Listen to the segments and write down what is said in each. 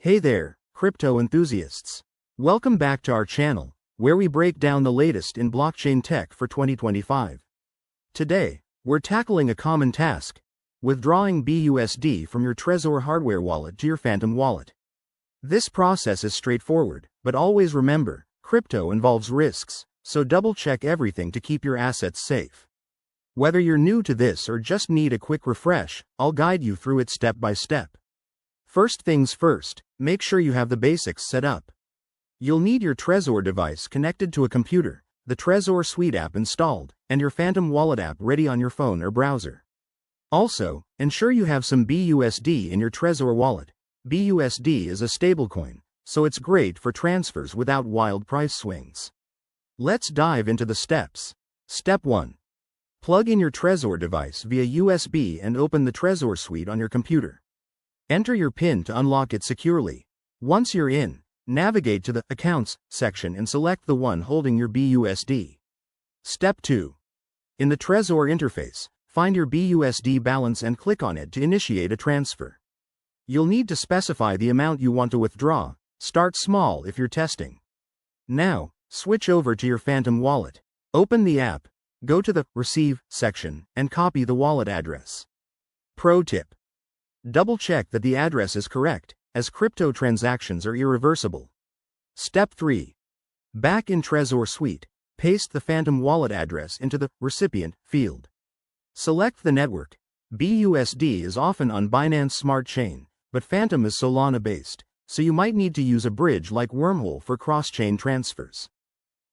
Hey there, crypto enthusiasts. Welcome back to our channel, where we break down the latest in blockchain tech for 2025. Today, we're tackling a common task: withdrawing BUSD from your Trezor hardware wallet to your Phantom wallet. This process is straightforward, but always remember, crypto involves risks, so double-check everything to keep your assets safe. Whether you're new to this or just need a quick refresh, I'll guide you through it step by step. First things first, make sure you have the basics set up. You'll need your Trezor device connected to a computer, the Trezor Suite app installed, and your Phantom Wallet app ready on your phone or browser. Also, ensure you have some BUSD in your Trezor wallet. BUSD is a stablecoin, so it's great for transfers without wild price swings. Let's dive into the steps. Step 1. Plug in your Trezor device via USB and open the Trezor Suite on your computer. Enter your PIN to unlock it securely. Once you're in, navigate to the Accounts section and select the one holding your BUSD. Step 2. In the Trezor interface, find your BUSD balance and click on it to initiate a transfer. You'll need to specify the amount you want to withdraw. Start small if you're testing. Now, switch over to your Phantom wallet. Open the app, go to the Receive section, and copy the wallet address. Pro tip: double-check that the address is correct, as crypto transactions are irreversible. Step 3. Back in Trezor Suite, paste the Phantom wallet address into the Recipient field. Select the network. BUSD is often on Binance Smart Chain, but Phantom is Solana-based, so you might need to use a bridge like Wormhole for cross-chain transfers.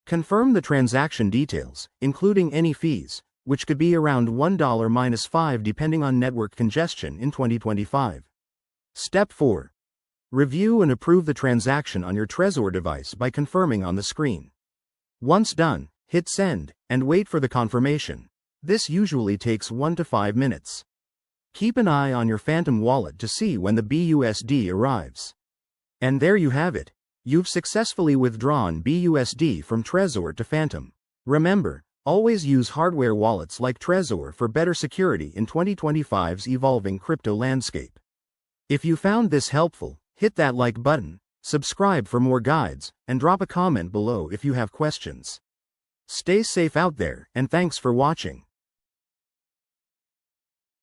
Confirm the transaction details, including any fees, which could be around $1 - 5 depending on network congestion in 2025. Step 4. Review and approve the transaction on your Trezor device by confirming on the screen. Once done, hit send, and wait for the confirmation. This usually takes 1 to 5 minutes. Keep an eye on your Phantom wallet to see when the BUSD arrives. And there you have it. You've successfully withdrawn BUSD from Trezor to Phantom. Remember, always use hardware wallets like Trezor for better security in 2025's evolving crypto landscape. If you found this helpful, hit that like button, subscribe for more guides, and drop a comment below if you have questions. Stay safe out there, and thanks for watching.